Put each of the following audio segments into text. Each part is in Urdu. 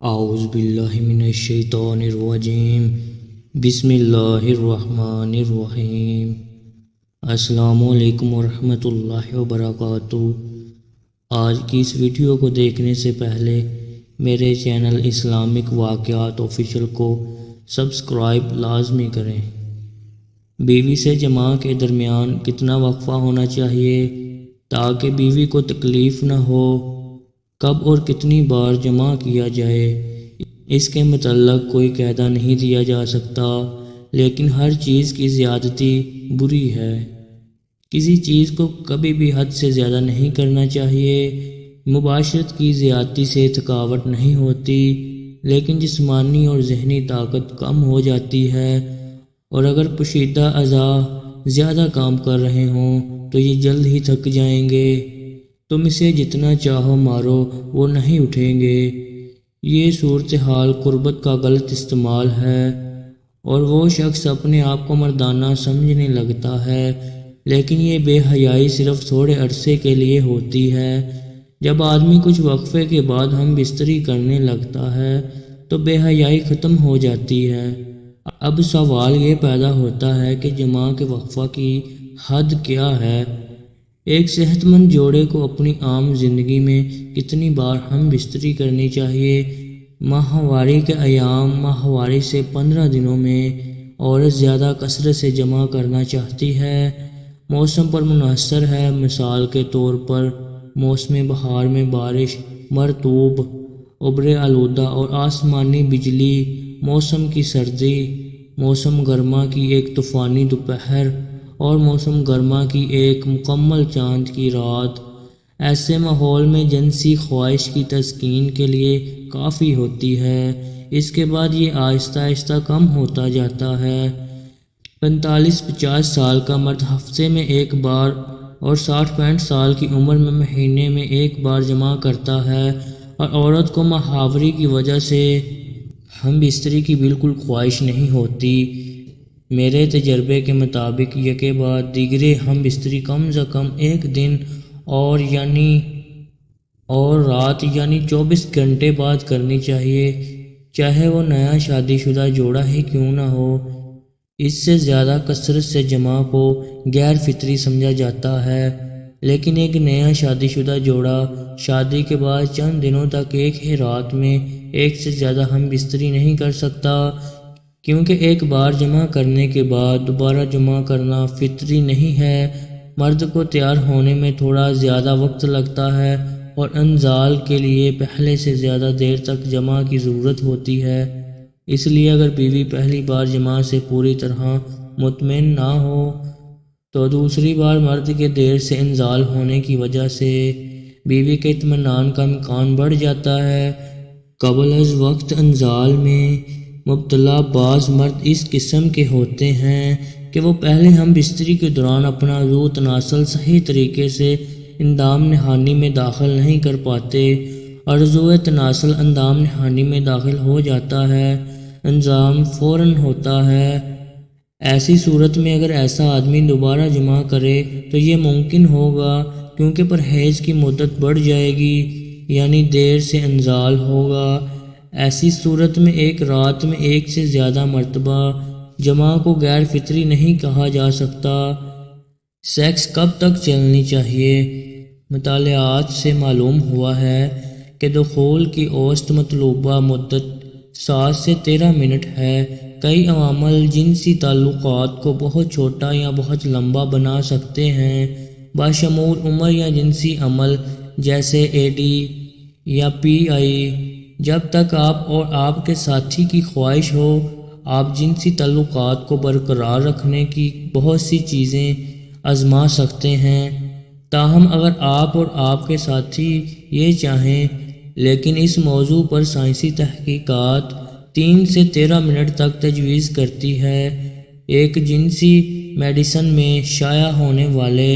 اعوذ باللہ من الشیطان الرجیم بسم اللہ الرحمن الرحیم۔ السلام علیکم ورحمۃ اللہ وبرکاتہ۔ آج کی اس ویڈیو کو دیکھنے سے پہلے میرے چینل اسلامک واقعات آفیشیل کو سبسکرائب لازمی کریں۔ بیوی سے جماع کے درمیان کتنا وقفہ ہونا چاہیے تاکہ بیوی کو تکلیف نہ ہو؟ کب اور کتنی بار جماع کیا جائے اس کے متعلق کوئی قاعدہ نہیں دیا جا سکتا، لیکن ہر چیز کی زیادتی بری ہے۔ کسی چیز کو کبھی بھی حد سے زیادہ نہیں کرنا چاہیے۔ مباشرت کی زیادتی سے تھکاوٹ نہیں ہوتی، لیکن جسمانی اور ذہنی طاقت کم ہو جاتی ہے، اور اگر پوشیدہ اعضاء زیادہ کام کر رہے ہوں تو یہ جلد ہی تھک جائیں گے۔ تم اسے جتنا چاہو مارو وہ نہیں اٹھیں گے۔ یہ صورتحال قربت کا غلط استعمال ہے، اور وہ شخص اپنے آپ کو مردانہ سمجھنے لگتا ہے، لیکن یہ بے حیائی صرف تھوڑے عرصے کے لیے ہوتی ہے۔ جب آدمی کچھ وقفے کے بعد ہم بستری کرنے لگتا ہے تو بے حیائی ختم ہو جاتی ہے۔ اب سوال یہ پیدا ہوتا ہے کہ جماع کے وقفہ کی حد کیا ہے؟ ایک صحت مند جوڑے کو اپنی عام زندگی میں کتنی بار ہم بستری کرنی چاہیے؟ ماہواری کے ایام ماہواری سے 15 دنوں میں عورت زیادہ کثرت سے جماع کرنا چاہتی ہے۔ موسم پر منحصر ہے۔ مثال کے طور پر موسم بہار میں بارش، مرطوب، ابر آلودہ اور آسمانی بجلی، موسم کی سردی، موسم گرما کی ایک طوفانی دوپہر، اور موسم گرما کی ایک مکمل چاند کی رات، ایسے ماحول میں جنسی خواہش کی تسکین کے لیے کافی ہوتی ہے۔ اس کے بعد یہ آہستہ آہستہ کم ہوتا جاتا ہے۔ 45-50 سال کا مرد ہفتے میں ایک بار اور 60-65 سال کی عمر میں مہینے میں ایک بار جماع کرتا ہے، اور عورت کو ماہواری کی وجہ سے ہم بستری کی بالکل خواہش نہیں ہوتی۔ میرے تجربے کے مطابق یکے بعد دیگرے ہم بستری کم از کم ایک دن اور رات یعنی 24 گھنٹے بعد کرنی چاہیے، چاہے وہ نیا شادی شدہ جوڑا ہی کیوں نہ ہو۔ اس سے زیادہ کثرت سے جماع کو غیر فطری سمجھا جاتا ہے، لیکن ایک نیا شادی شدہ جوڑا شادی کے بعد چند دنوں تک ایک ہی رات میں ایک سے زیادہ ہم بستری نہیں کر سکتا، کیونکہ ایک بار جماع کرنے کے بعد دوبارہ جماع کرنا فطری نہیں ہے۔ مرد کو تیار ہونے میں تھوڑا زیادہ وقت لگتا ہے، اور انزال کے لیے پہلے سے زیادہ دیر تک جماع کی ضرورت ہوتی ہے۔ اس لیے اگر بیوی پہلی بار جماع سے پوری طرح مطمئن نہ ہو تو دوسری بار مرد کے دیر سے انزال ہونے کی وجہ سے بیوی کے اطمینان کا امکان بڑھ جاتا ہے۔ قبل از وقت انزال میں مبتلا بعض مرد اس قسم کے ہوتے ہیں کہ وہ پہلے ہم بستری کے دوران اپنا عضو تناسل صحیح طریقے سے اندام نہانی میں داخل نہیں کر پاتے، اور عضو تناسل اندام نہانی میں داخل ہو جاتا ہے، انزال فوراً ہوتا ہے۔ ایسی صورت میں اگر ایسا آدمی دوبارہ جماع کرے تو یہ ممکن ہوگا، کیونکہ پرہیز کی مدت بڑھ جائے گی، یعنی دیر سے انزال ہوگا۔ ایسی صورت میں ایک رات میں ایک سے زیادہ مرتبہ جماع کو غیر فطری نہیں کہا جا سکتا۔ سیکس کب تک چلنی چاہیے؟ مطالعات سے معلوم ہوا ہے کہ دخول کی اوسط مطلوبہ مدت 7 سے 13 منٹ ہے۔ کئی عوامل جنسی تعلقات کو بہت چھوٹا یا بہت لمبا بنا سکتے ہیں، بشمول عمر یا جنسی عمل جیسے اے ڈی یا پی آئی۔ جب تک آپ اور آپ کے ساتھی کی خواہش ہو، آپ جنسی تعلقات کو برقرار رکھنے کی بہت سی چیزیں آزما سکتے ہیں۔ تاہم اگر آپ اور آپ کے ساتھی یہ چاہیں، لیکن اس موضوع پر سائنسی تحقیقات 3 سے 13 منٹ تک تجویز کرتی ہے۔ ایک جنسی میڈیسن میں شائع ہونے والے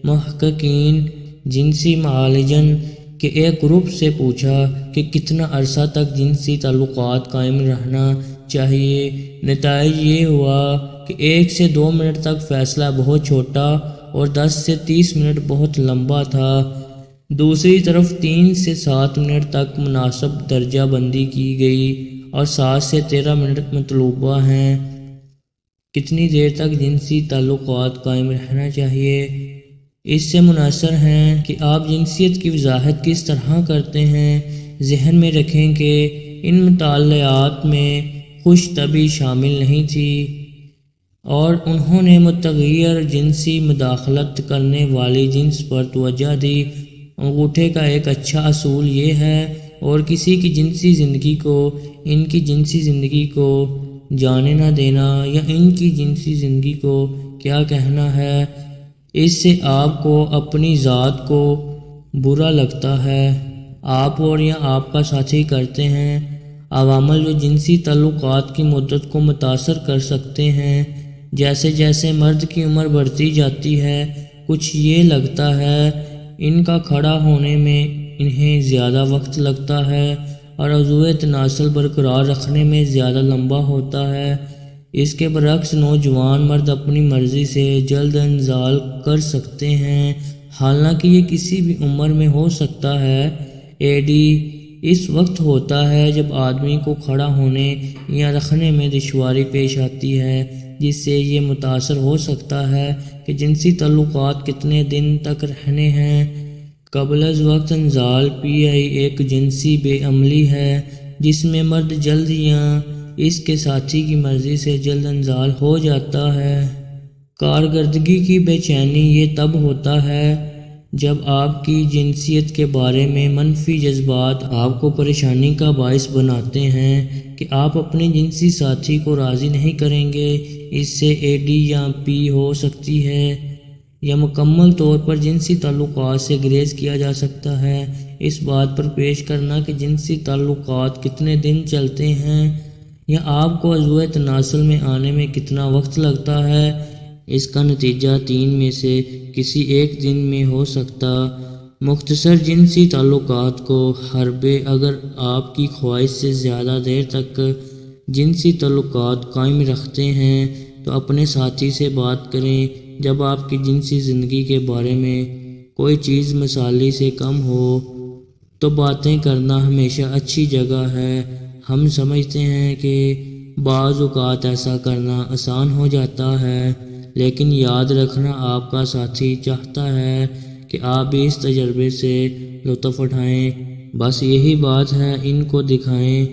محققین جنسی معالجن کے ایک گروپ سے پوچھا کہ کتنا عرصہ تک جنسی تعلقات قائم رہنا چاہیے۔ نتائج یہ ہوا کہ 1 سے 2 منٹ تک فیصلہ بہت چھوٹا اور 10 سے 30 منٹ بہت لمبا تھا۔ دوسری طرف 3 سے 7 منٹ تک مناسب درجہ بندی کی گئی اور 7 سے 13 منٹ مطلوبہ ہیں۔ کتنی دیر تک جنسی تعلقات قائم رہنا چاہیے؟ اس سے منحصر ہیں کہ آپ جنسیت کی وضاحت کس طرح کرتے ہیں۔ ذہن میں رکھیں کہ ان مطالعات میں خوش طبعی شامل نہیں تھی اور انہوں نے متغیر جنسی مداخلت کرنے والی جنس پر توجہ دی۔ انگوٹھے کا ایک اچھا اصول یہ ہے اور کسی کی جنسی زندگی کو ان کی جنسی زندگی کو جانے نہ دینا یا ان کی جنسی زندگی کو کیا کہنا ہے، اس سے آپ کو اپنی ذات کو برا لگتا ہے۔ آپ اور یا آپ کا ساتھی کرتے ہیں عوامل جو جنسی تعلقات کی مدت کو متاثر کر سکتے ہیں۔ جیسے جیسے مرد کی عمر بڑھتی جاتی ہے، کچھ یہ لگتا ہے ان کا کھڑا ہونے میں انہیں زیادہ وقت لگتا ہے اور عضو تناسل برقرار رکھنے میں زیادہ لمبا ہوتا ہے۔ اس کے برعکس نوجوان مرد اپنی مرضی سے جلد انزال کر سکتے ہیں، حالانکہ یہ کسی بھی عمر میں ہو سکتا ہے۔ ایڈی اس وقت ہوتا ہے جب آدمی کو کھڑا ہونے یا رکھنے میں دشواری پیش آتی ہے، جس سے یہ متاثر ہو سکتا ہے کہ جنسی تعلقات کتنے دن تک رہنے ہیں۔ قبل از وقت انزال PI ایک جنسی بے عملی ہے جس میں مرد جلد یا اس کے ساتھی کی مرضی سے جلد انزال ہو جاتا ہے۔ کارکردگی کی بے چینی یہ تب ہوتا ہے جب آپ کی جنسیت کے بارے میں منفی جذبات آپ کو پریشانی کا باعث بناتے ہیں کہ آپ اپنے جنسی ساتھی کو راضی نہیں کریں گے۔ اس سے AD یا P ہو سکتی ہے یا مکمل طور پر جنسی تعلقات سے گریز کیا جا سکتا ہے۔ اس بات پر پیش کرنا کہ جنسی تعلقات کتنے دن چلتے ہیں یا آپ کو عضو تناسل میں آنے میں کتنا وقت لگتا ہے، اس کا نتیجہ 3 میں سے کسی ایک دن میں ہو سکتا۔ مختصر جنسی تعلقات کو حربے اگر آپ کی خواہش سے زیادہ دیر تک جنسی تعلقات قائم رکھتے ہیں تو اپنے ساتھی سے بات کریں۔ جب آپ کی جنسی زندگی کے بارے میں کوئی چیز مثالی سے کم ہو تو باتیں کرنا ہمیشہ اچھی جگہ ہے۔ ہم سمجھتے ہیں کہ بعض اوقات ایسا کرنا آسان ہو جاتا ہے، لیکن یاد رکھنا آپ کا ساتھی چاہتا ہے کہ آپ بھی اس تجربے سے لطف اٹھائیں۔ بس یہی بات ہے، ان کو دکھائیں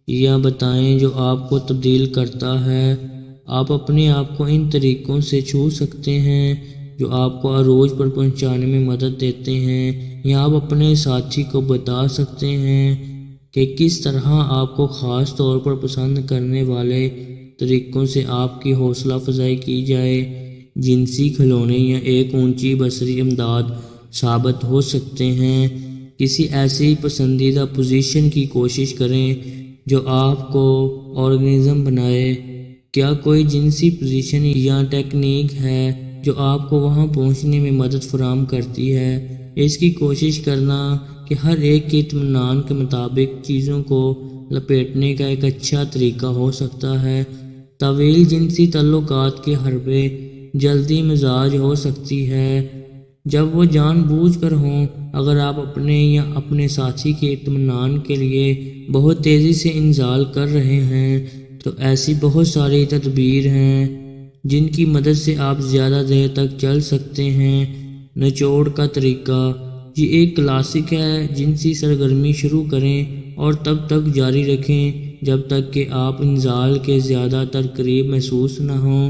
یا بتائیں جو آپ کو تبدیل کرتا ہے۔ آپ اپنے آپ کو ان طریقوں سے چھو سکتے ہیں جو آپ کو عروج پر پہنچانے میں مدد دیتے ہیں، یا آپ اپنے ساتھی کو بتا سکتے ہیں کہ کس طرح آپ کو خاص طور پر پسند کرنے والے طریقوں سے آپ کی حوصلہ افزائی کی جائے۔ جنسی کھلونے یا ایک اونچی بصری امداد ثابت ہو سکتے ہیں۔ کسی ایسی پسندیدہ پوزیشن کی کوشش کریں جو آپ کو آرگنزم بنائے۔ کیا کوئی جنسی پوزیشن یا ٹیکنیک ہے جو آپ کو وہاں پہنچنے میں مدد فراہم کرتی ہے؟ اس کی کوشش کرنا کہ ہر ایک کے اطمینان کے مطابق چیزوں کو لپیٹنے کا ایک اچھا طریقہ ہو سکتا ہے۔ طویل جنسی تعلقات کے حربے جلدی مزاج ہو سکتی ہے جب وہ جان بوجھ کر ہوں۔ اگر آپ اپنے یا اپنے ساتھی کے اطمینان کے لیے بہت تیزی سے انزال کر رہے ہیں تو ایسی بہت ساری تدبیر ہیں جن کی مدد سے آپ زیادہ دیر تک چل سکتے ہیں۔ نچوڑ کا طریقہ یہ ایک کلاسک ہے۔ جنسی سرگرمی شروع کریں اور تب تک جاری رکھیں جب تک کہ آپ انزال کے زیادہ تر قریب محسوس نہ ہوں۔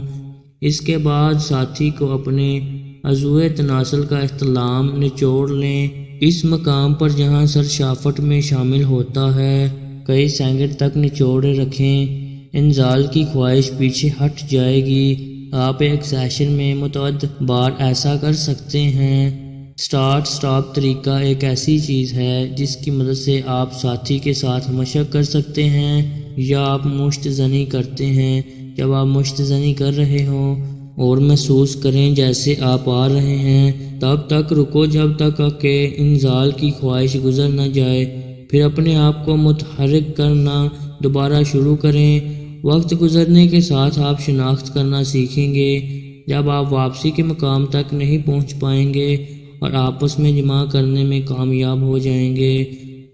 اس کے بعد ساتھی کو اپنے عضو تناسل کا استعلام نچوڑ لیں، اس مقام پر جہاں سر شافٹ میں شامل ہوتا ہے۔ کئی سیکنڈ تک نچوڑے رکھیں، انزال کی خواہش پیچھے ہٹ جائے گی۔ آپ ایک سیشن میں متعدد بار ایسا کر سکتے ہیں۔ سٹارٹ سٹاپ طریقہ ایک ایسی چیز ہے جس کی مدد سے آپ ساتھی کے ساتھ مشق کر سکتے ہیں یا آپ مشت زنی کرتے ہیں۔ جب آپ مشت زنی کر رہے ہوں اور محسوس کریں جیسے آپ آ رہے ہیں، تب تک رکو جب تک کہ انزال کی خواہش گزر نہ جائے، پھر اپنے آپ کو متحرک کرنا دوبارہ شروع کریں۔ وقت گزرنے کے ساتھ آپ شناخت کرنا سیکھیں گے۔ جب آپ واپسی کے مقام تک نہیں پہنچ پائیں گے، اور آپس میں جمع کرنے میں کامیاب ہو جائیں گے۔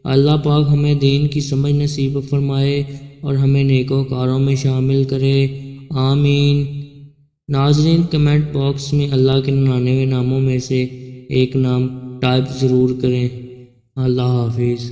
اللہ پاک ہمیں دین کی سمجھ نصیب فرمائے اور ہمیں نیکوکاروں میں شامل کرے، آمین۔ ناظرین، کمنٹ باکس میں اللہ کے 99 ناموں میں سے ایک نام ٹائپ ضرور کریں۔ اللہ حافظ۔